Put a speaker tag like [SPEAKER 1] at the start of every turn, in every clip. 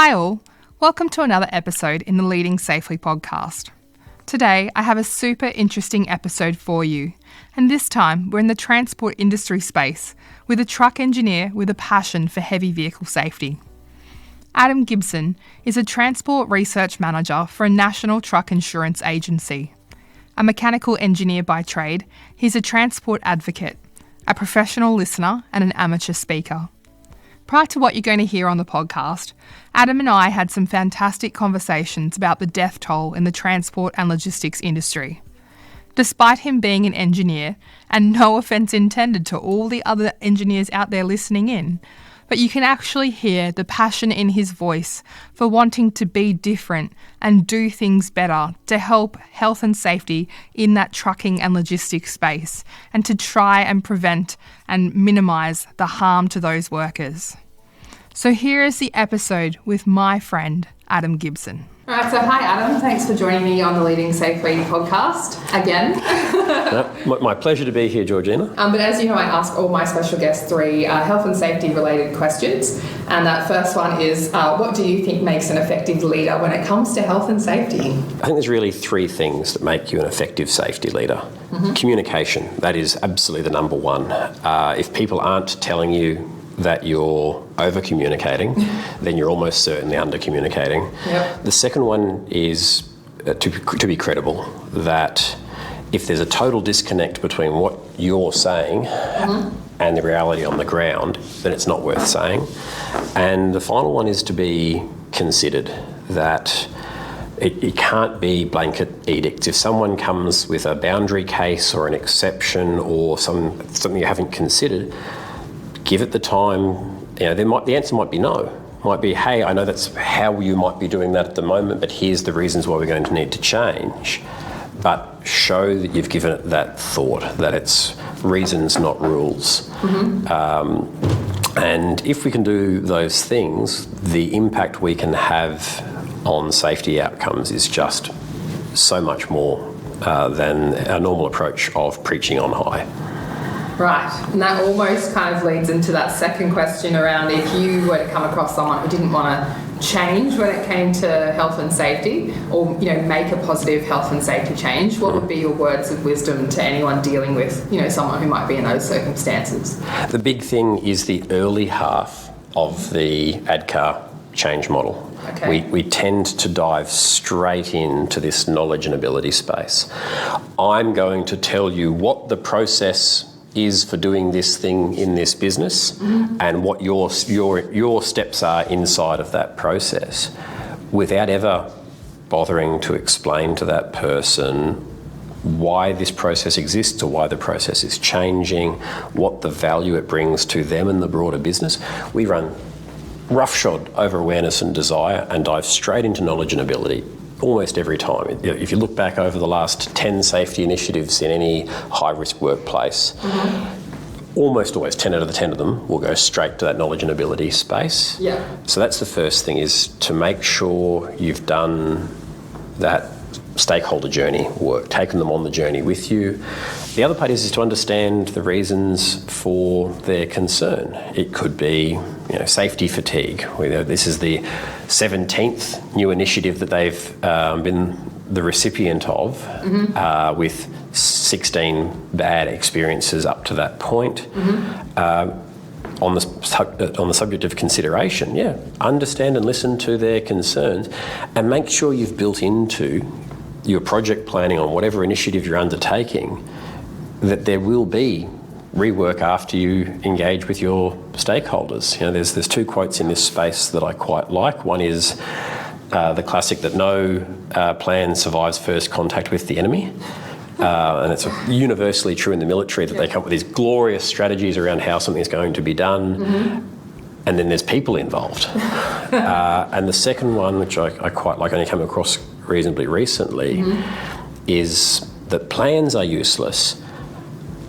[SPEAKER 1] Hi all, welcome to another episode in the Leading Safely podcast. Today I have a super interesting episode for you, and this time we're in the transport industry space with a truck engineer with a passion for heavy vehicle safety. Adam Gibson is a transport research manager for a national truck insurance agency. A mechanical engineer by trade, he's a transport advocate, a professional listener and an amateur speaker. Prior to what you're going to hear on the podcast, Adam and I had some fantastic conversations about the death toll in the transport and logistics industry. Despite him being an engineer, and no offence intended to all the other engineers out there listening in, but you can actually hear the passion in his voice for wanting to be different and do things better to help health and safety in that trucking and logistics space and to try and prevent and minimise the harm to those workers. So here is the episode with my friend, Adam Gibson.
[SPEAKER 2] All right, so hi Adam, thanks for joining me on the Leading Safely podcast again.
[SPEAKER 3] My pleasure to be here, Georgina.
[SPEAKER 2] But as you know, I ask all my special guests three health and safety related questions. And that first one is, what do you think makes an effective leader when it comes to health and safety?
[SPEAKER 3] I think there's really three things that make you an effective safety leader. Mm-hmm. Communication, that is absolutely the number one. If people aren't telling you that you're over-communicating, then you're almost certainly under-communicating.
[SPEAKER 2] Yep.
[SPEAKER 3] The second one is to be credible, that if there's a total disconnect between what you're saying and the reality on the ground, then it's not worth saying. And the final one is to be considered, that it can't be blanket edicts. If someone comes with a boundary case or an exception or something you haven't considered, give it the time. The answer might be no. Might be, hey, I know that's how you might be doing that at the moment, but here's the reasons why we're going to need to change. But show that you've given it that thought, that it's reasons, not rules. Mm-hmm. And if we can do those things, the impact we can have on safety outcomes is just so much more than our normal approach of preaching on high.
[SPEAKER 2] Right, and that almost kind of leads into that second question around if you were to come across someone who didn't want to change when it came to health and safety, or make a positive health and safety change, what would be your words of wisdom to anyone dealing with someone who might be in those circumstances?
[SPEAKER 3] The big thing is the early half of the ADCAR change model.
[SPEAKER 2] Okay.
[SPEAKER 3] We tend to dive straight into this knowledge and ability space. I'm going to tell you what the process is for doing this thing in this business, and what your steps are inside of that process, without ever bothering to explain to that person why this process exists or why the process is changing, what the value it brings to them and the broader business. We run roughshod over awareness and desire and dive straight into knowledge and ability almost every time. If you look back over the last 10 safety initiatives in any high-risk workplace, almost always 10 out of the 10 of them will go straight to that knowledge and ability space.
[SPEAKER 2] Yeah.
[SPEAKER 3] So that's the first thing, is to make sure you've done that stakeholder journey work, taken them on the journey with you. The other part is to understand the reasons for their concern. It could be safety fatigue. This is the 17th new initiative that they've been the recipient of, with 16 bad experiences up to that point. On the subject of consideration, understand and listen to their concerns, and make sure you've built into your project planning on whatever initiative you're undertaking that there will be rework after you engage with your stakeholders. There's two quotes in this space that I quite like. One is the classic that no plan survives first contact with the enemy. And it's universally true in the military that they come up with these glorious strategies around how something's going to be done, and then there's people involved. And the second one, which I quite like, only came across reasonably recently, is that plans are useless,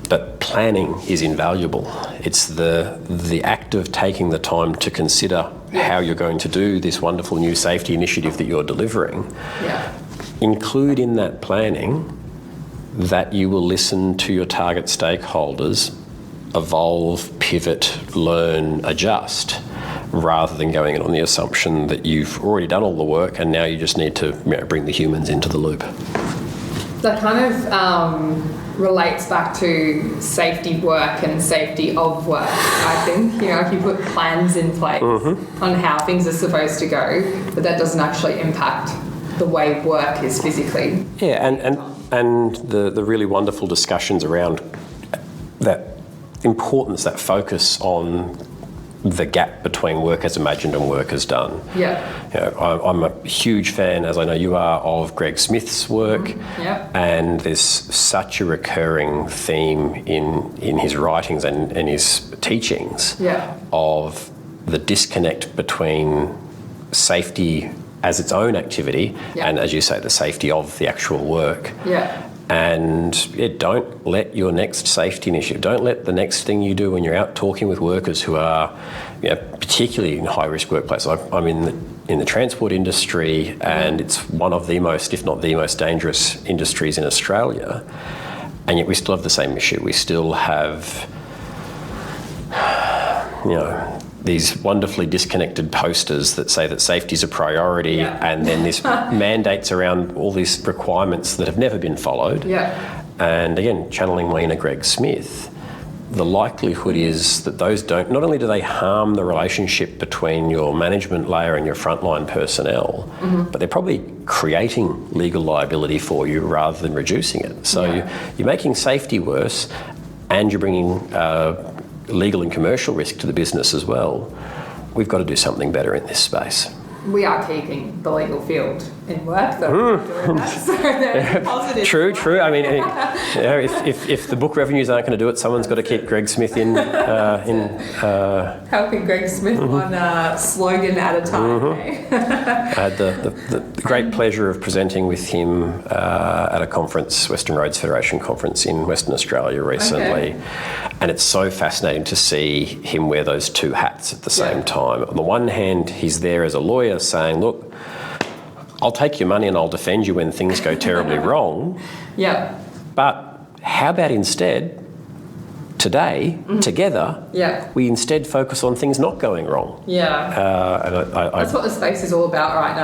[SPEAKER 3] but planning is invaluable. It's the act of taking the time to consider how you're going to do this wonderful new safety initiative that you're delivering. Include in that planning that you will listen to your target stakeholders, evolve, pivot, learn, adjust. rather than going in on the assumption that you've already done all the work and now you just need to bring the humans into the loop.
[SPEAKER 2] That kind of relates back to safety work and safety of work, I think. If you put plans in place on how things are supposed to go, but that doesn't actually impact the way work is physically.
[SPEAKER 3] Yeah, and the really wonderful discussions around that importance, that focus on the gap between work as imagined and work as done.
[SPEAKER 2] Yeah.
[SPEAKER 3] I'm a huge fan, as I know you are, of Greg Smith's work. And there's such a recurring theme in his writings and his teachings of the disconnect between safety as its own activity and, as you say, the safety of the actual work. And don't let your next safety initiative, don't let the next thing you do when you're out talking with workers who are, particularly in high-risk workplaces. I'm in the transport industry, and it's one of the most, if not the most dangerous industries in Australia, and yet we still have the same issue. We still have, these wonderfully disconnected posters that say that safety is a priority, and then this mandates around all these requirements that have never been followed. And again, channeling my inner Greg Smith, the likelihood is that those not only do they harm the relationship between your management layer and your frontline personnel, but they're probably creating legal liability for you rather than reducing it. So you're making safety worse, and you're bringing legal and commercial risk to the business as well. We've got to do something better in this space.
[SPEAKER 2] We are keeping the legal field in work, though. Doing that, so they're positive.
[SPEAKER 3] True. I mean, if the book revenues aren't going to do it, someone's got to keep Greg Smith in.
[SPEAKER 2] Helping Greg Smith one slogan at a time.
[SPEAKER 3] I had the great pleasure of presenting with him at a conference, Western Roads Federation conference in Western Australia recently. And it's so fascinating to see him wear those two hats at the same time. On the one hand, he's there as a lawyer saying, look, I'll take your money and I'll defend you when things go terribly wrong. But how about instead, today, together, we instead focus on things not going wrong.
[SPEAKER 2] That's what the space is all about right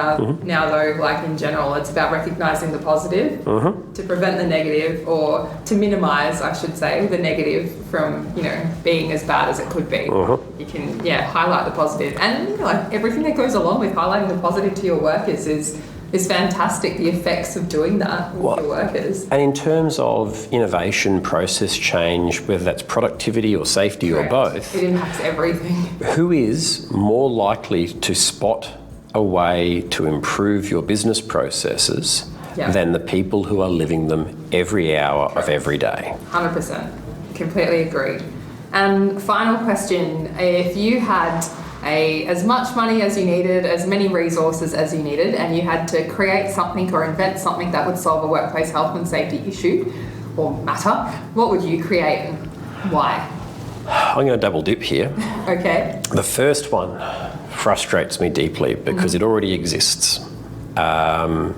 [SPEAKER 2] now, though, like in general. It's about recognising the positive to prevent the negative, or to minimise, I should say, the negative from, being as bad as it could be. You can, highlight the positive. And, like everything that goes along with highlighting the positive to your workers is fantastic, the effects of doing that with your workers.
[SPEAKER 3] And in terms of innovation, process change, whether that's productivity or safety or both,
[SPEAKER 2] it impacts everything.
[SPEAKER 3] Who is more likely to spot a way to improve your business processes than the people who are living them every hour of every day?
[SPEAKER 2] 100%. Completely agreed. And final question, if you had as much money as you needed, as many resources as you needed, and you had to create something or invent something that would solve a workplace health and safety issue or matter, what would you create and why?
[SPEAKER 3] I'm going to double dip here.
[SPEAKER 2] Okay.
[SPEAKER 3] The first one frustrates me deeply because it already exists. One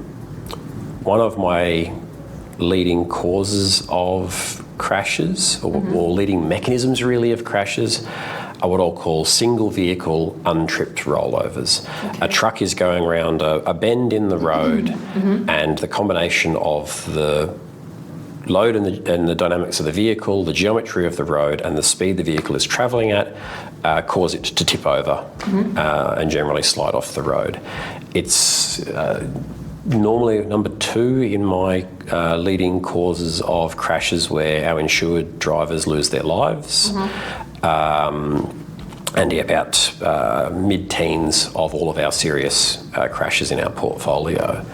[SPEAKER 3] of my leading causes of crashes, or leading mechanisms really of crashes, are what I'll call single vehicle untripped rollovers. A truck is going around a bend in the road, and the combination of the load and the dynamics of the vehicle, the geometry of the road, and the speed the vehicle is travelling at cause it to tip over and generally slide off the road. It's normally number 2 in my leading causes of crashes where our insured drivers lose their lives. And about mid-teens of all of our serious crashes in our portfolio.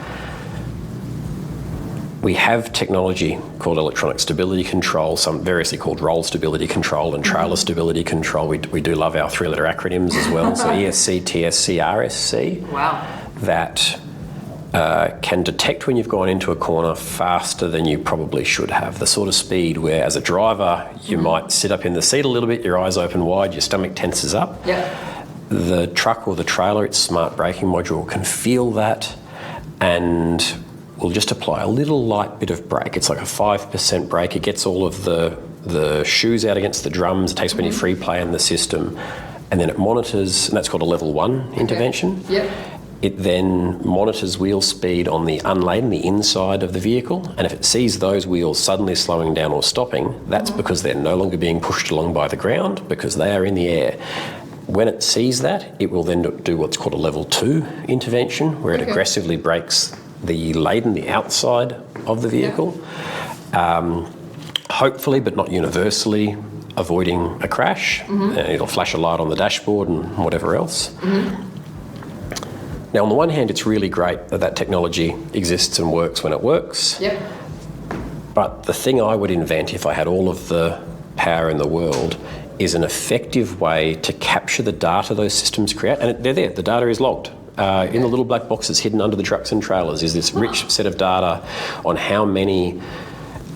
[SPEAKER 3] We have technology called electronic stability control, some variously called roll stability control and trailer stability control. We do love our 3-letter acronyms as well, so ESC, TSC, RSC.
[SPEAKER 2] Wow.
[SPEAKER 3] That can detect when you've gone into a corner faster than you probably should have. The sort of speed where, as a driver, you might sit up in the seat a little bit, your eyes open wide, your stomach tenses up. The truck or the trailer, its smart braking module, can feel that and will just apply a little light bit of brake. It's like a 5% brake. It gets all of the shoes out against the drums. It takes any free play in the system. and then it monitors, and that's called a level 1 intervention.
[SPEAKER 2] Yep.
[SPEAKER 3] It then monitors wheel speed on the unladen, the inside of the vehicle, and if it sees those wheels suddenly slowing down or stopping, that's because they're no longer being pushed along by the ground because they are in the air. When it sees that, it will then do what's called a level 2 intervention, where it aggressively brakes the laden, the outside of the vehicle, hopefully, but not universally, avoiding a crash. It'll flash a light on the dashboard and whatever else. Now, on the one hand, it's really great that that technology exists and works when it works.
[SPEAKER 2] Yep.
[SPEAKER 3] But the thing I would invent if I had all of the power in the world is an effective way to capture the data those systems create. And they're there, the data is logged. In the little black boxes hidden under the trucks and trailers is this rich set of data on how many.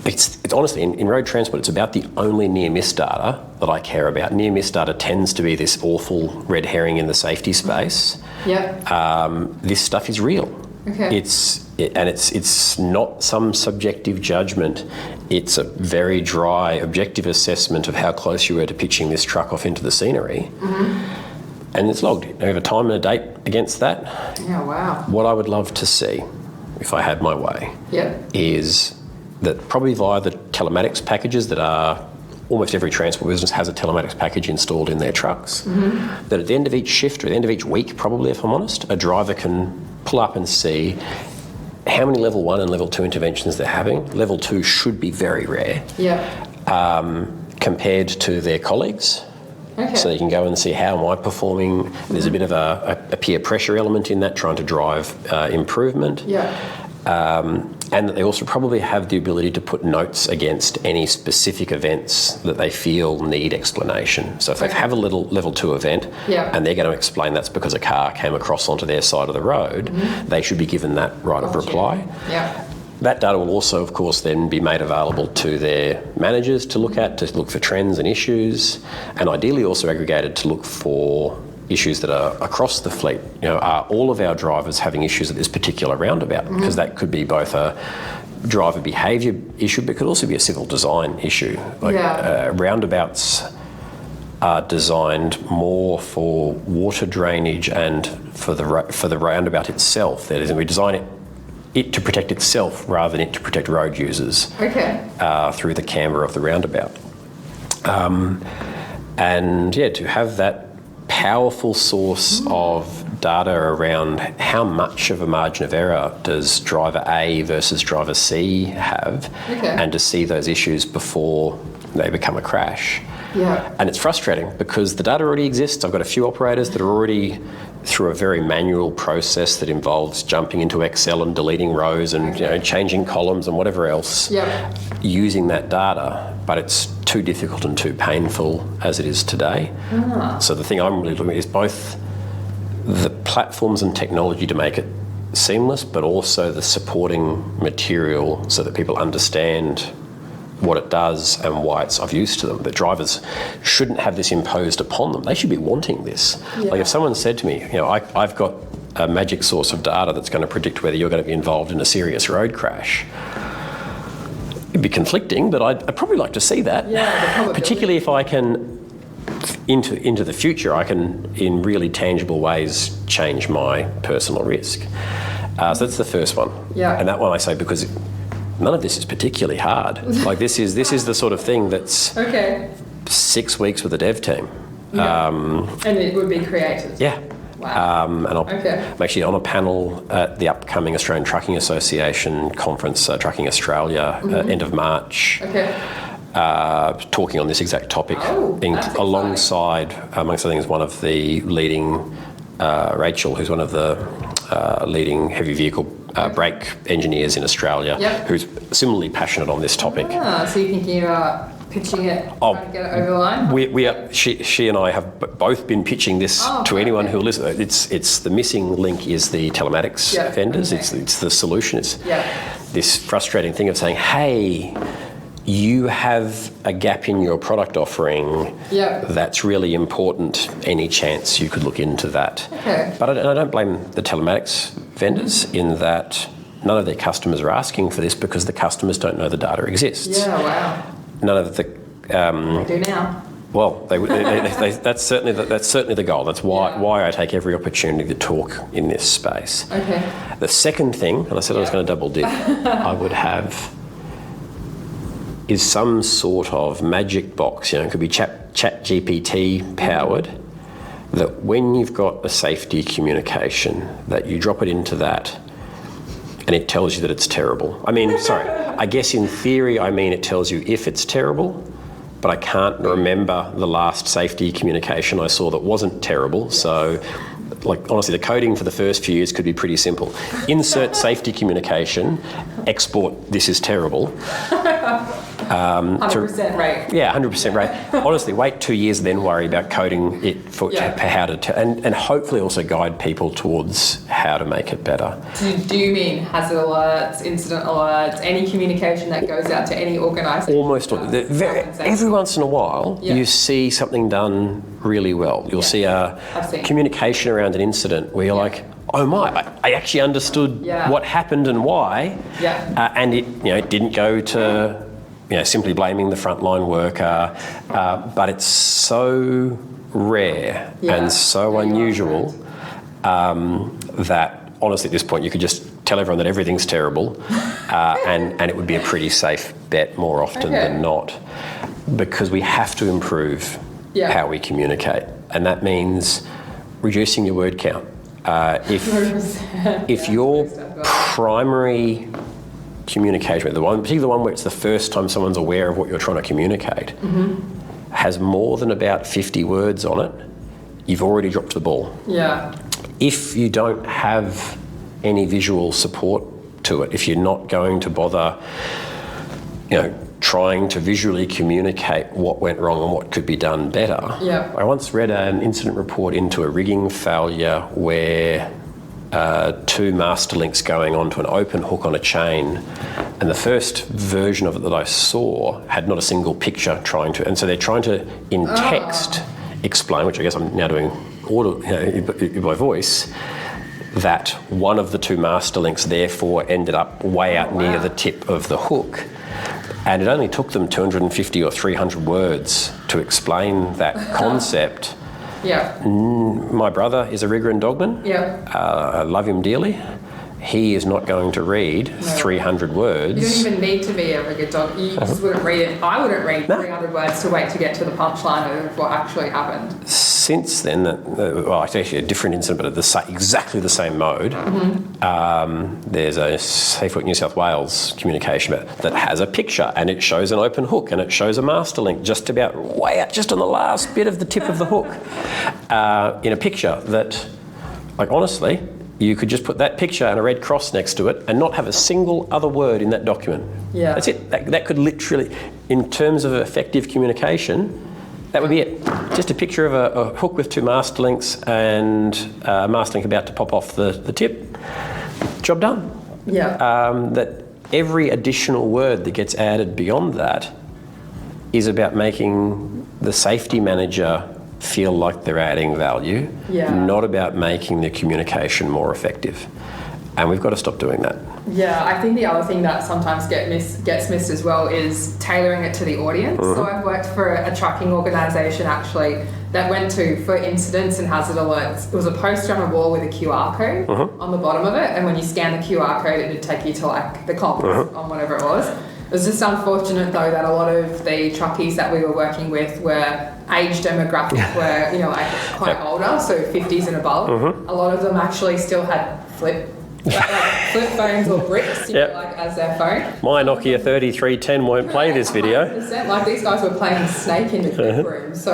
[SPEAKER 3] It's honestly, in road transport, it's about the only near-miss data that I care about. Near-miss data tends to be this awful red herring in the safety space. This stuff is real.
[SPEAKER 2] Okay.
[SPEAKER 3] It's not some subjective judgment. It's a very dry, objective assessment of how close you were to pitching this truck off into the scenery. And it's logged. I have a time and a date against that.
[SPEAKER 2] Yeah, wow.
[SPEAKER 3] What I would love to see, if I had my way, is that probably via the telematics packages that are, almost every transport business has a telematics package installed in their trucks, that at the end of each shift or at the end of each week, probably, if I'm honest, a driver can pull up and see how many level 1 and level 2 interventions they're having. Level 2 should be very rare compared to their colleagues. So you can go and see how am I performing. There's a bit of a peer pressure element in that, trying to drive improvement. And that they also probably have the ability to put notes against any specific events that they feel need explanation. So if they have a little level 2 event and they're going to explain that's because a car came across onto their side of the road, they should be given that right of reply. That data will also, of course, then be made available to their managers to look at, to look for trends and issues, and ideally also aggregated to look for issues that are across the fleet. You know, are all of our drivers having issues at this particular roundabout? Because that could be both a driver behaviour issue, but could also be a civil design issue. Roundabouts are designed more for water drainage and for the roundabout itself. That is, and we design it to protect itself rather than it to protect road users through the camber of the roundabout. To have that powerful source of data around how much of a margin of error does driver A versus driver C have, and to see those issues before they become a crash. And it's frustrating because the data already exists. I've got a few operators that are already through a very manual process that involves jumping into Excel and deleting rows and changing columns and whatever else, using that data, but it's too difficult and too painful as it is today. So the thing I'm really looking at is both the platforms and technology to make it seamless, but also the supporting material so that people understand what it does and why it's of use to them. That drivers shouldn't have this imposed upon them. They should be wanting this. Like if someone said to me, I've got a magic source of data that's going to predict whether you're going to be involved in a serious road crash, it'd be conflicting, but I'd probably like to see that. Particularly if I can, into the future, I can, in really tangible ways, change my personal risk. So that's the first one. And that one I say because none of this is particularly hard. Like this is the sort of thing that's 6 weeks with a dev team.
[SPEAKER 2] And it would be created. Wow.
[SPEAKER 3] And I'm actually on a panel at the upcoming Australian Trucking Association conference, Trucking Australia, end of March, talking on this exact topic, alongside, amongst other things, one of the leading, Rachel, who's one of the leading heavy vehicle brake engineers in Australia, who's similarly passionate on this topic.
[SPEAKER 2] So you're thinking about pitching it, trying to get it over the line?
[SPEAKER 3] We are, she and I have both been pitching this to anyone who listens. It's the missing link is the telematics vendors. It's the solution. It's this frustrating thing of saying, hey, you have a gap in your product offering that's really important. Any chance you could look into that? But I don't blame the telematics vendors in that none of their customers are asking for this because the customers don't know the data exists. None of the...
[SPEAKER 2] they do now.
[SPEAKER 3] Well, that's certainly the goal. That's why I take every opportunity to talk in this space.
[SPEAKER 2] Okay.
[SPEAKER 3] The second thing, and I said I was going to double dip, I would have is some sort of magic box. It could be Chat GPT powered. That when you've got a safety communication, that you drop it into that, and it tells you that it's terrible. I guess in theory, it tells you if it's terrible. But I can't remember the last safety communication I saw that wasn't terrible. So, honestly, the coding for the first few years could be pretty simple. Insert safety communication, export this is terrible.
[SPEAKER 2] 100% rate.
[SPEAKER 3] Yeah, 100% rate. Honestly, wait 2 years, then worry about coding it for how to, and hopefully also guide people towards how to make it better.
[SPEAKER 2] Do you mean hazard alerts, incident alerts, any communication that goes out to any organisation?
[SPEAKER 3] Almost all. Every once in a while, you see something done really well. You'll see a communication around an incident where you're like, oh my, I actually understood what happened and why. Yeah. And it didn't go to simply blaming the frontline worker, but it's so rare and so unusual that honestly at this point you could just tell everyone that everything's terrible and it would be a pretty safe bet more often than not, because we have to improve how we communicate, and that means reducing your word count. If your primary communication, particularly the one where it's the first time someone's aware of what you're trying to communicate, has more than about 50 words on it, you've already dropped the ball. Yeah. If you don't have any visual support to it, if you're not going to bother, trying to visually communicate what went wrong and what could be done better. Yeah. I once read an incident report into a rigging failure where 2 master links going onto an open hook on a chain, and the first version of it that I saw had not a single picture and so they're trying to, in text, explain, which I guess I'm now doing by voice, that one of the 2 master links therefore ended up way out near the tip of the hook. And it only took them 250 or 300 words to explain that concept. Yeah. My brother is a rigger and dogman. Yeah. I love him dearly. He is not going to read 300 words. You don't even need to be a rigger dog. You just wouldn't read it. I wouldn't read 300 words to wait to get to the punchline of what actually happened. Since then, it's actually a different incident, but exactly the same mode. There's a Safe Work New South Wales communication that has a picture, and it shows an open hook, and it shows a master link just about way out, just on the last bit of the tip of the hook, in a picture that, honestly, you could just put that picture and a red cross next to it and not have a single other word in that document. Yeah. That's it. That could literally, in terms of effective communication, that would be it. Just a picture of a hook with 2 master links and a master link about to pop off the tip. Job done. Yeah. That every additional word that gets added beyond that is about making the safety manager feel like they're adding value, not about making the communication more effective. And we've got to stop doing that. Yeah, I think the other thing that sometimes gets missed as well is tailoring it to the audience. So I've worked for a trucking organisation actually that went for incidents and hazard alerts. It was a poster on a wall with a QR code on the bottom of it, and when you scan the QR code it would take you to the compass on whatever it was. It was just unfortunate though that a lot of the truckies that we were working with were age demographic were quite older, so 50s and above. A lot of them actually still had flip phones or bricks as their phone. My Nokia 3310 won't play this video. 100%. These guys were playing Snake in the quick room. So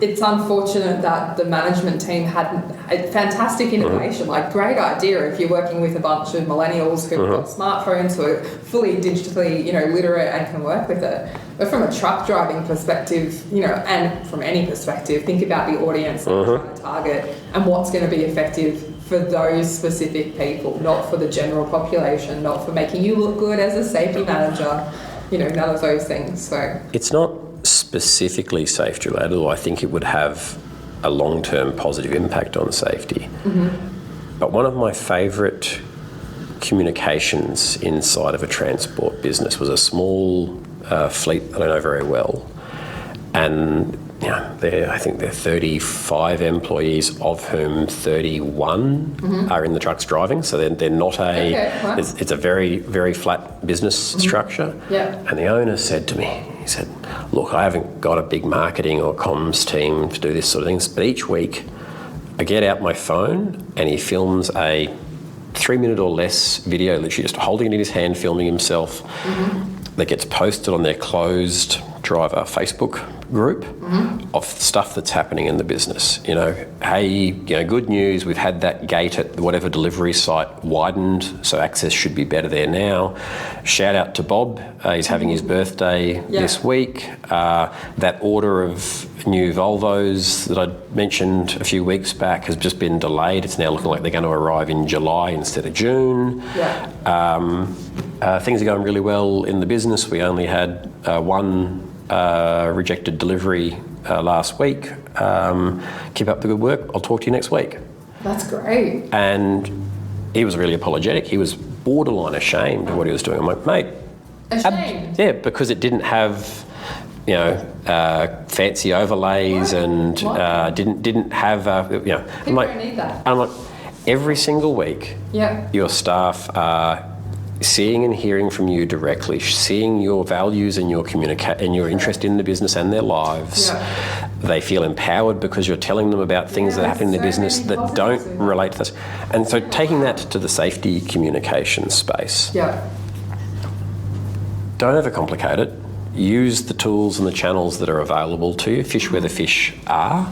[SPEAKER 3] it's unfortunate that the management team had a fantastic innovation, great idea if you're working with a bunch of millennials who've got smartphones, who are fully digitally literate and can work with it. But from a truck driving perspective, and from any perspective, think about the audience that you're trying to target and what's going to be effective for those specific people, not for the general population, not for making you look good as a safety manager, none of those things. So it's not specifically safety related, although I think it would have a long-term positive impact on safety. But one of my favourite communications inside of a transport business was a small fleet that I know very well, And I think they're 35 employees, of whom 31 are in the trucks driving. So they're not it's a very, very flat business structure.
[SPEAKER 2] Yeah.
[SPEAKER 3] And the owner said to me, he said, look, I haven't got a big marketing or comms team to do this sort of things, but each week I get out my phone and he films a 3-minute or less video, literally just holding it in his hand, filming himself, that gets posted on their closed driver Facebook group of stuff that's happening in the business. Hey, good news, we've had that gate at whatever delivery site widened, so access should be better there now. Shout out to Bob, he's having his birthday this week. That order of new Volvos that I mentioned a few weeks back has just been delayed. It's now looking like they're going to arrive in July instead of June. Things are going really well in the business. We only had one rejected delivery last week. Keep up the good work. I'll talk to you next week.
[SPEAKER 2] That's great.
[SPEAKER 3] And he was really apologetic. He was borderline ashamed of what he was doing. I'm like, mate.
[SPEAKER 2] Ashamed?
[SPEAKER 3] Yeah, because it didn't have, fancy overlays and didn't have,
[SPEAKER 2] People don't need that.
[SPEAKER 3] I'm like, every single week, your staff are seeing and hearing from you directly, seeing your values and your and your interest in the business and their lives. They feel empowered because you're telling them about things that happen in the business that don't relate to this. And so taking that to the safety communication space, don't overcomplicate it. Use the tools and the channels that are available to you. Fish where the fish are.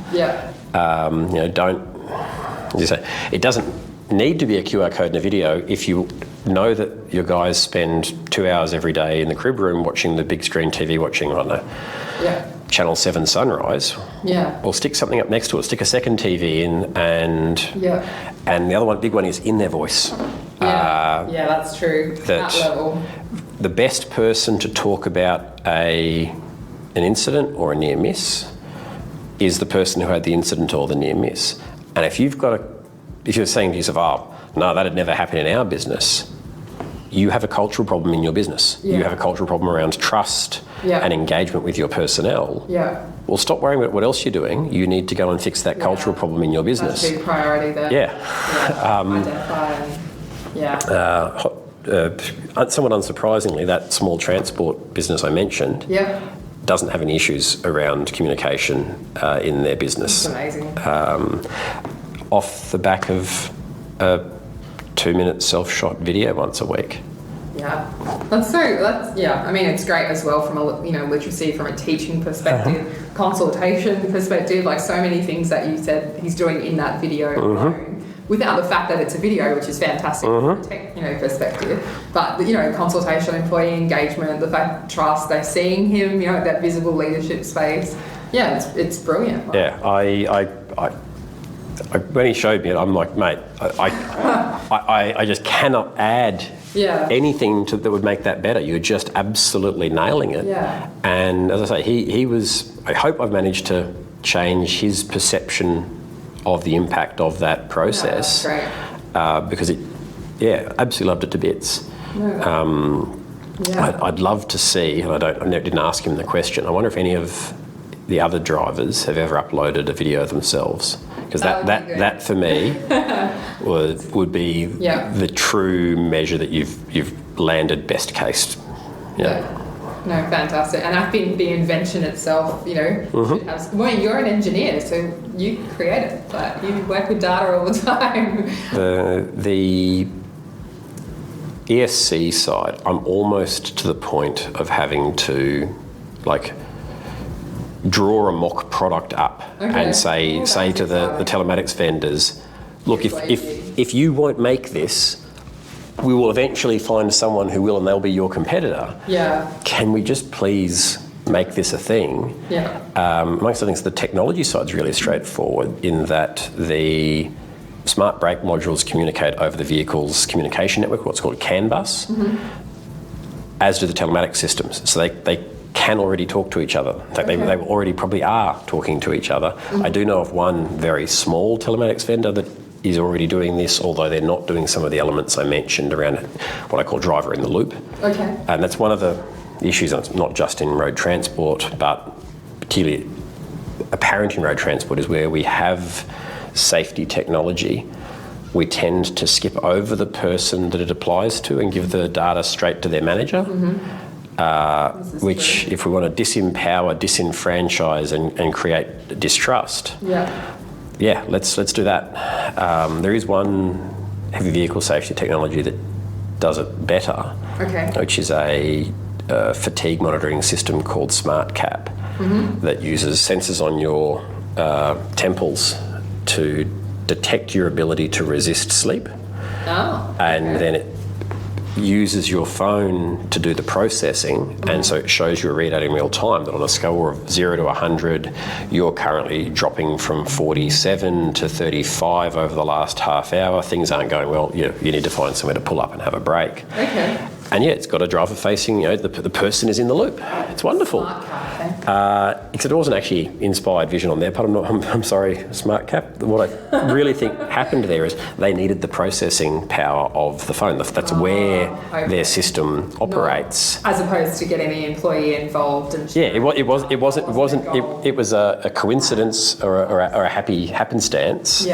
[SPEAKER 3] Don't, as you say, it doesn't need to be a QR code in a video if you know that your guys spend 2 hours every day in the crib room watching the big screen TV, watching, I don't know, Channel 7 Sunrise. Or stick something up next to it, stick a second TV in, and the other big one is in their voice.
[SPEAKER 2] That's true. That level.
[SPEAKER 3] The best person to talk about an incident or a near miss is the person who had the incident or the near miss. And if you're saying to yourself, no, that'd never happen in our business, you have a cultural problem in your business. You have a cultural problem around trust and engagement with your personnel. Well, stop worrying about what else you're doing. You need to go and fix that cultural problem in your business.
[SPEAKER 2] That's a big priority there. Identify
[SPEAKER 3] somewhat unsurprisingly, that small transport business I mentioned doesn't have any issues around communication in their business.
[SPEAKER 2] That's amazing.
[SPEAKER 3] Off the back of a 2-minute self-shot video once a week.
[SPEAKER 2] I mean, it's great as well from a literacy, from a teaching perspective, consultation perspective, like so many things that you said he's doing in that video alone, without the fact that it's a video, which is fantastic from a tech, perspective. But consultation, employee engagement, the fact trust, they're seeing him, that visible leadership space. It's brilliant.
[SPEAKER 3] When he showed me it, I'm like, mate, I just cannot add anything that would make that better. You're just absolutely nailing it. And as I say, he was, I hope I've managed to change his perception of the impact of that process. Because absolutely loved it to bits. I'd love to see, and I didn't ask him the question, I wonder if any of the other drivers have ever uploaded a video themselves. Because that for me would be the true measure that you've landed best case.
[SPEAKER 2] No, fantastic. And I think the invention itself, should have. Well, you're an engineer, so you create it, but you work with data all the time.
[SPEAKER 3] The ESC side, I'm almost to the point of having to, draw a mock product up and say to the telematics vendors, look, if you won't make this, we will eventually find someone who will, and they'll be your competitor. Can we just please make this a thing? Amongst other things, the technology side's really straightforward in that the smart brake modules communicate over the vehicle's communication network, what's called CAN bus, as do the telematics systems. So they can already talk to each other. In fact, they already probably are talking to each other. I do know of one very small telematics vendor that is already doing this, although they're not doing some of the elements I mentioned around what I call driver in the loop. And that's one of the issues, and it's not just in road transport, but particularly apparent in road transport, is where we have safety technology, we tend to skip over the person that it applies to and give the data straight to their manager. Which, if we want to disempower, disenfranchise, and create distrust, let's do that. There is one heavy vehicle safety technology that does it better, which is a fatigue monitoring system called SmartCap that uses sensors on your temples to detect your ability to resist sleep, and then it uses your phone to do the processing, and so it shows you a readout in real time that on a scale of 0 to 100, you're currently dropping from 47 to 35 over the last half hour. Things aren't going well. You need to find somewhere to pull up and have a break. And it's got a driver facing, the person is in the loop. It's wonderful. Except it wasn't actually inspired vision on their part. I'm sorry, SmartCap. What I really think happened there is they needed the processing power of the phone. That's where their system operates.
[SPEAKER 2] As opposed to getting the employee involved. And
[SPEAKER 3] it was a coincidence or a happy happenstance,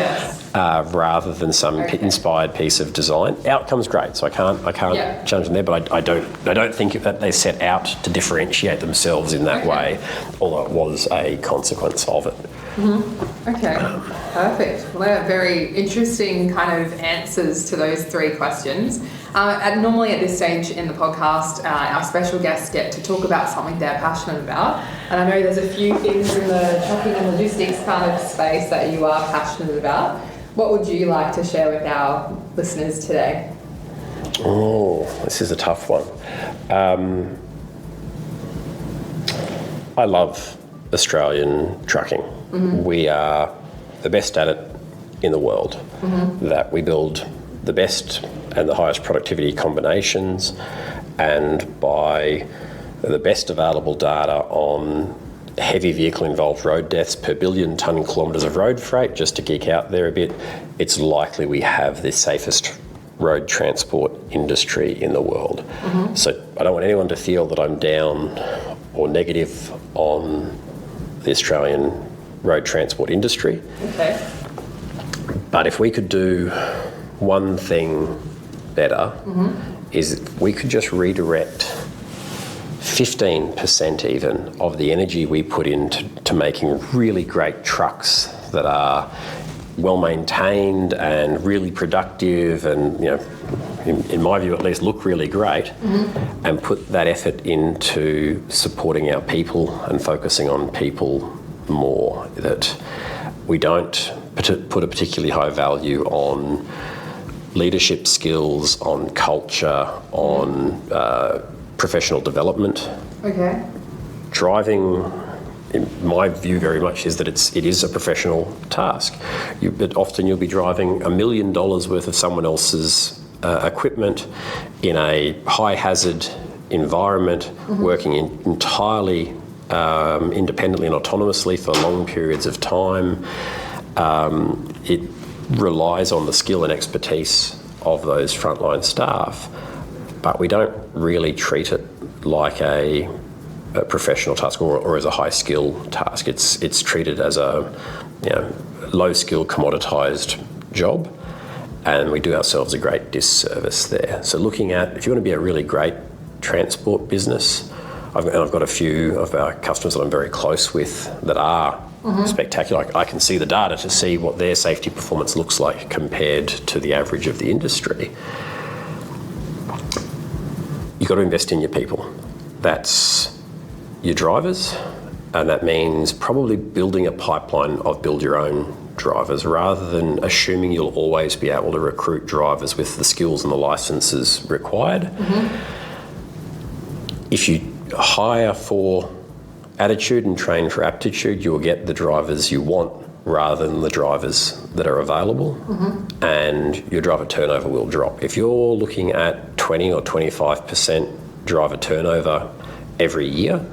[SPEAKER 3] rather than some inspired piece of design. Outcome's great, so I can't challenge them there. But I don't think that they set out to differentiate themselves in that way, although it was a consequence of it.
[SPEAKER 2] Okay, perfect. Well, they're very interesting kind of answers to those three questions. Normally at this stage in the podcast, our special guests get to talk about something they're passionate about. And I know there's a few things in the trucking and logistics kind of space that you are passionate about. What would you like to share with our listeners today?
[SPEAKER 3] Oh, this is a tough one. I love Australian trucking. We are the best at it in the world. That we build the best and the highest productivity combinations, and by the best available data on heavy vehicle involved road deaths per billion tonne kilometres of road freight, just to geek out there a bit, it's likely we have the safest road transport industry in the world. So I don't want anyone to feel that I'm down or negative on the Australian road transport industry. But if we could do one thing better, is if we could just redirect 15% even of the energy we put into making really great trucks that are well maintained and really productive and, in my view at least, look really great, and put that effort into supporting our people and focusing on people more. That we don't put a particularly high value on leadership skills, on culture, on professional development. Driving, in my view, very much is that it is a professional task. But often you'll be driving $1 million worth of someone else's equipment in a high hazard environment, working entirely independently and autonomously for long periods of time. It relies on the skill and expertise of those frontline staff, but we don't really treat it like a professional task or as a high skill task. It's treated as a low skill commoditized job, and we do ourselves a great disservice there. So looking at, if you want to be a really great transport business, I've got a few of our customers that I'm very close with that are spectacular. I can see the data to see what their safety performance looks like compared to the average of the industry. You've got to invest in your people. That's your drivers, and that means probably building a pipeline of build your own drivers rather than assuming you'll always be able to recruit drivers with the skills and the licenses required. If you hire for attitude and train for aptitude, you'll get the drivers you want rather than the drivers that are available, and your driver turnover will drop. If you're looking at 20 or 25% driver turnover every year,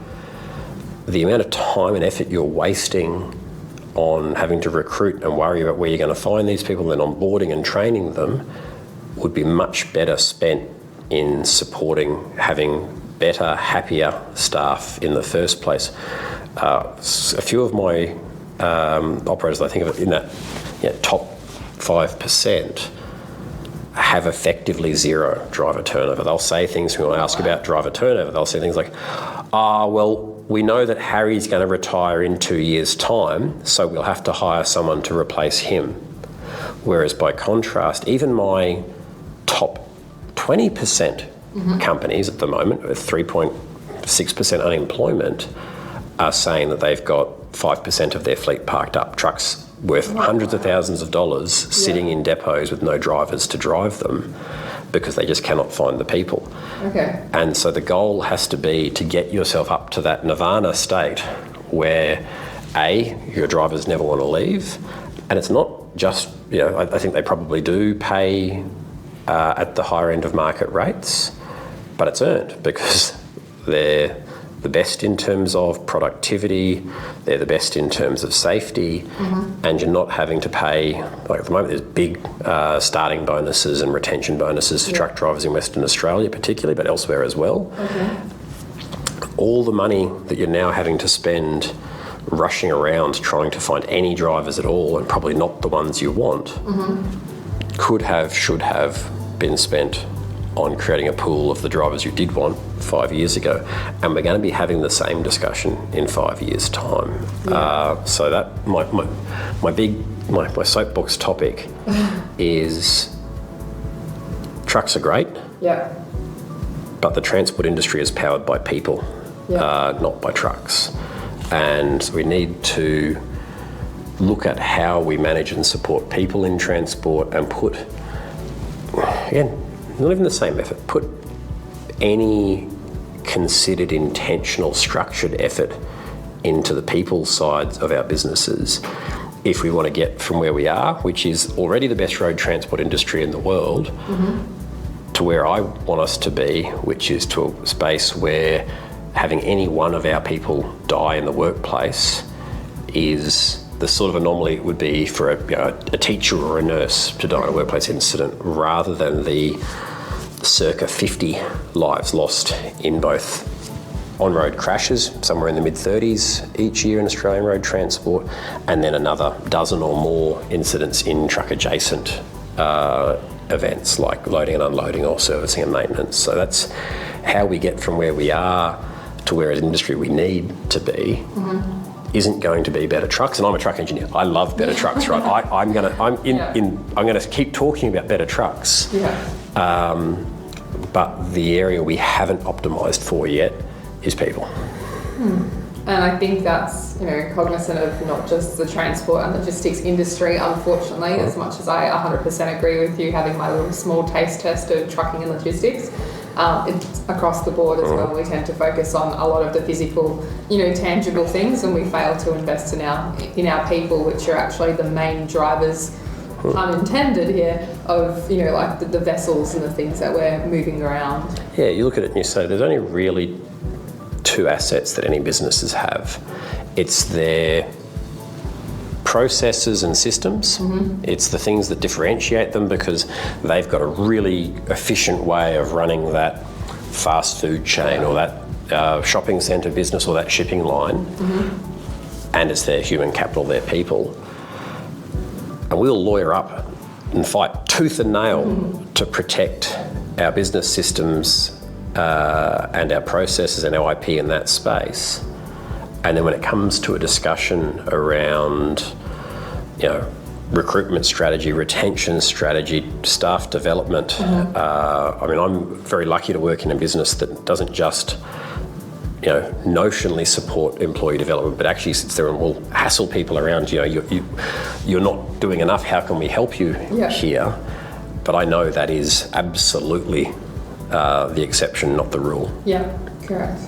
[SPEAKER 3] the amount of time and effort you're wasting on having to recruit and worry about where you're going to find these people and onboarding and training them would be much better spent in supporting having better, happier staff in the first place. A few of my operators, I think of it in that top 5%, have effectively zero driver turnover. They'll say things when I ask about driver turnover. They'll say things like, well, we know that Harry's going to retire in 2 years' time, so we'll have to hire someone to replace him. Whereas by contrast, even my top 20% companies at the moment, with 3.6% unemployment, are saying that they've got 5% of their fleet parked up, trucks worth hundreds of thousands of dollars sitting in depots with no drivers to drive them because they just cannot find the people.
[SPEAKER 2] Okay. And
[SPEAKER 3] so the goal has to be to get yourself up to that nirvana state where your drivers never want to leave, and it's not just, I think they probably do pay at the higher end of market rates, but it's earned because they're the best in terms of productivity, they're the best in terms of safety, and you're not having to pay, like at the moment there's big starting bonuses and retention bonuses for truck drivers in Western Australia particularly, but elsewhere as well.
[SPEAKER 2] Okay.
[SPEAKER 3] All the money that you're now having to spend rushing around trying to find any drivers at all, and probably not the ones you want, should have been spent on creating a pool of the drivers you did want 5 years ago, and we're going to be having the same discussion in 5 years' time. So that my soapbox topic is trucks are great, but the transport industry is powered by people, not by trucks, and we need to look at how we manage and support people in transport and put, again, not even the same effort, put any considered intentional structured effort into the people sides of our businesses if we want to get from where we are, which is already the best road transport industry in the world, to where I want us to be, which is to a space where having any one of our people die in the workplace is the sort of anomaly it would be for a teacher or a nurse to die in a workplace incident, rather than the circa 50 lives lost in both on-road crashes, somewhere in the mid-30s each year in Australian road transport, and then another dozen or more incidents in truck-adjacent events like loading and unloading or servicing and maintenance. So that's how we get from where we are to where as an industry we need to be. Isn't going to be better trucks, and I'm a truck engineer. I love better trucks, right? I'm gonna keep talking about better trucks. But the area we haven't optimised for yet is people.
[SPEAKER 2] And I think that's cognizant of not just the transport and logistics industry, unfortunately, as much as I 100% agree with you having my little small taste test of trucking and logistics. It's across the board as well. We tend to focus on a lot of the physical, tangible things, and we fail to invest in our people, which are actually the main drivers, unintended here, of like the vessels and the things that we're moving around. Yeah,
[SPEAKER 3] you look at it and you say there's only really two assets that any businesses have. It's their processes and systems. It's the things that differentiate them because they've got a really efficient way of running that fast food chain or that shopping centre business or that shipping line. And it's their human capital, their people. And we'll lawyer up and fight tooth and nail to protect our business systems and our processes and our IP in that space. And then when it comes to a discussion around, recruitment strategy, retention strategy, staff development, I'm very lucky to work in a business that doesn't just, notionally support employee development, but actually sits there and will hassle people around, you're not doing enough, how can we help you here? But I know that is absolutely the exception, not the rule. Yeah,
[SPEAKER 2] correct.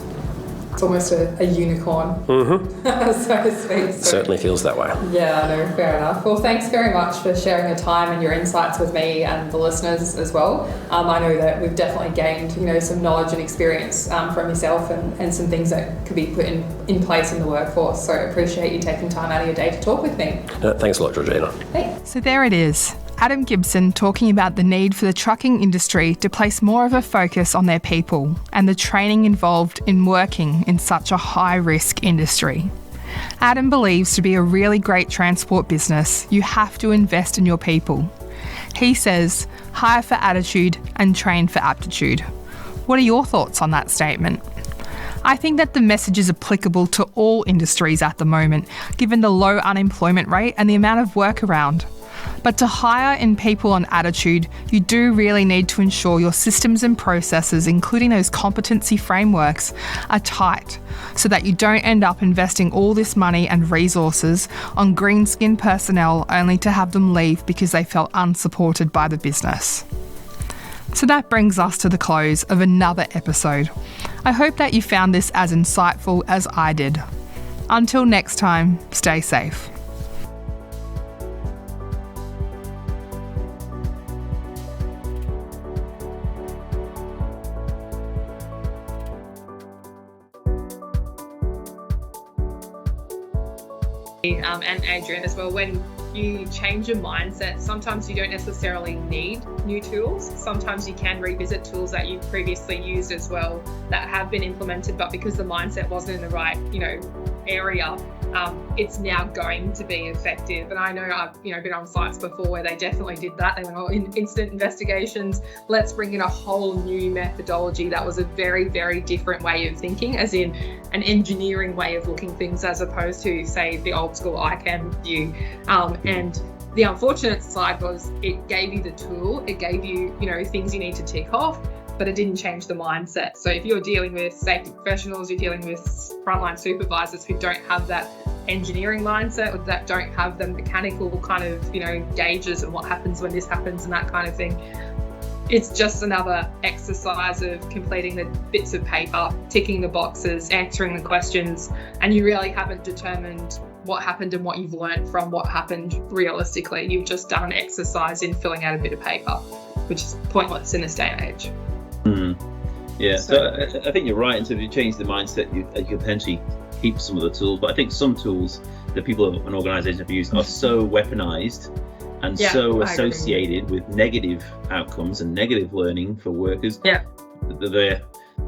[SPEAKER 2] It's almost a unicorn, so to speak.
[SPEAKER 3] It certainly feels that way.
[SPEAKER 2] Yeah, no, fair enough. Well, thanks very much for sharing your time and your insights with me and the listeners as well. I know that we've definitely gained, some knowledge and experience from yourself and some things that could be put in place in the workforce. So I appreciate you taking time out of your day to talk with me.
[SPEAKER 3] Thanks a lot, Georgina.
[SPEAKER 2] Thanks.
[SPEAKER 1] So there it is. Adam Gibson talking about the need for the trucking industry to place more of a focus on their people and the training involved in working in such a high-risk industry. Adam believes to be a really great transport business, you have to invest in your people. He says, hire for attitude and train for aptitude. What are your thoughts on that statement? I think that the message is applicable to all industries at the moment, given the low unemployment rate and the amount of work around. But to hire in people on attitude, you do really need to ensure your systems and processes, including those competency frameworks, are tight, so that you don't end up investing all this money and resources on green-skinned personnel only to have them leave because they felt unsupported by the business. So that brings us to the close of another episode. I hope that you found this as insightful as I did. Until next time, stay safe.
[SPEAKER 2] And Adrian as well, when you change your mindset, sometimes you don't necessarily need new tools. Sometimes you can revisit tools that you've previously used as well that have been implemented, but because the mindset wasn't in the right, area, it's now going to be effective. And I know I've been on sites before where they definitely did that. They went, in incident investigations, let's bring in a whole new methodology that was a very, very different way of thinking, as in an engineering way of looking things, as opposed to, say, the old school ICAM view. And the unfortunate side was it gave you the tool, it gave you, things you need to tick off, but it didn't change the mindset. So if you're dealing with safety professionals, you're dealing with frontline supervisors who don't have that engineering mindset, or that don't have the mechanical kind of, gauges and what happens when this happens and that kind of thing, it's just another exercise of completing the bits of paper, ticking the boxes, answering the questions, and you really haven't determined what happened and what you've learned from what happened realistically. You've just done an exercise in filling out a bit of paper, which is pointless in this day and age.
[SPEAKER 4] Yeah, so I think you're right. And so if you change the mindset, you can potentially keep some of the tools. But I think some tools that people and organisations have used are so weaponized and so associated with negative outcomes and negative learning for workers.
[SPEAKER 2] Yeah,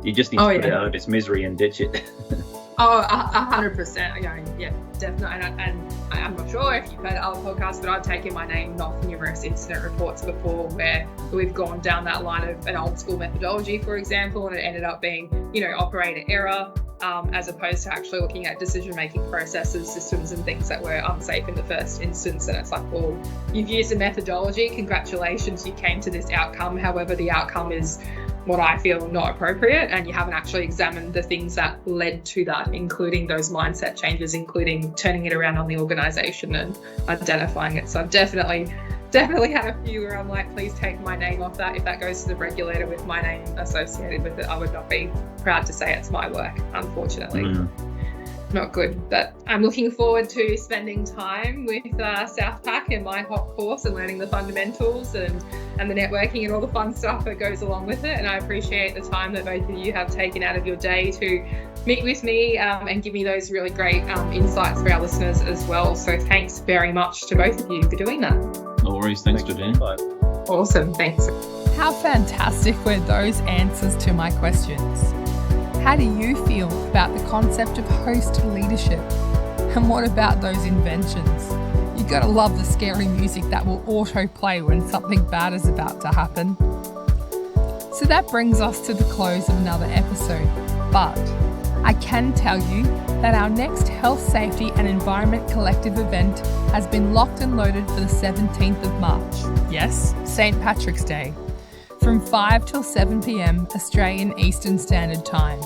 [SPEAKER 4] you just need to put it out of its misery and ditch it.
[SPEAKER 2] 100%. Yeah, definitely. And I'm not sure if you've heard other podcasts, but I've taken my name off numerous incident reports before where we've gone down that line of an old school methodology, for example, and it ended up being, operator error, as opposed to actually looking at decision-making processes, systems and things that were unsafe in the first instance. And it's like, well, you've used a methodology, congratulations, you came to this outcome. However, the outcome is what I feel not appropriate, and you haven't actually examined the things that led to that, including those mindset changes, including turning it around on the organisation and identifying it. So I've definitely had a few where I'm like, please take my name off that. If that goes to the regulator with my name associated with it, I would not be proud to say it's my work, unfortunately. Not good, but I'm looking forward to spending time with Southpack and my hot course and learning the fundamentals and the networking and all the fun stuff that goes along with it. And I appreciate the time that both of you have taken out of your day to meet with me and give me those really great insights for our listeners as well. So thanks very much to both of you for doing that.
[SPEAKER 4] No worries. Thanks, Georgina.
[SPEAKER 2] Awesome. Thanks.
[SPEAKER 1] How fantastic were those answers to my questions? How do you feel about the concept of host leadership? And what about those inventions? You gotta love the scary music that will autoplay when something bad is about to happen. So that brings us to the close of another episode. But I can tell you that our next Health, Safety and Environment Collective event has been locked and loaded for the 17th of March. Yes, St. Patrick's Day. From 5 till 7 p.m. Australian Eastern Standard Time.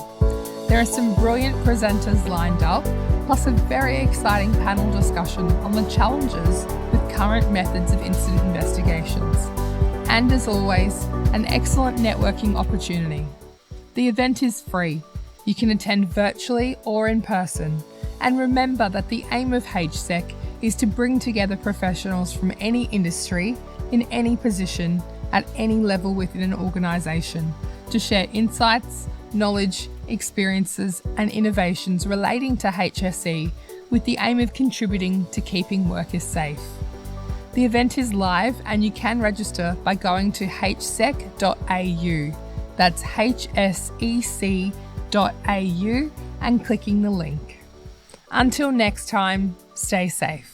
[SPEAKER 1] There are some brilliant presenters lined up, plus a very exciting panel discussion on the challenges with current methods of incident investigations. And as always, an excellent networking opportunity. The event is free. You can attend virtually or in person. And remember that the aim of HSEC is to bring together professionals from any industry, in any position, at any level within an organisation, to share insights, knowledge, experiences and innovations relating to HSE with the aim of contributing to keeping workers safe. The event is live and you can register by going to hsec.au. That's hsec.au and clicking the link. Until next time, stay safe.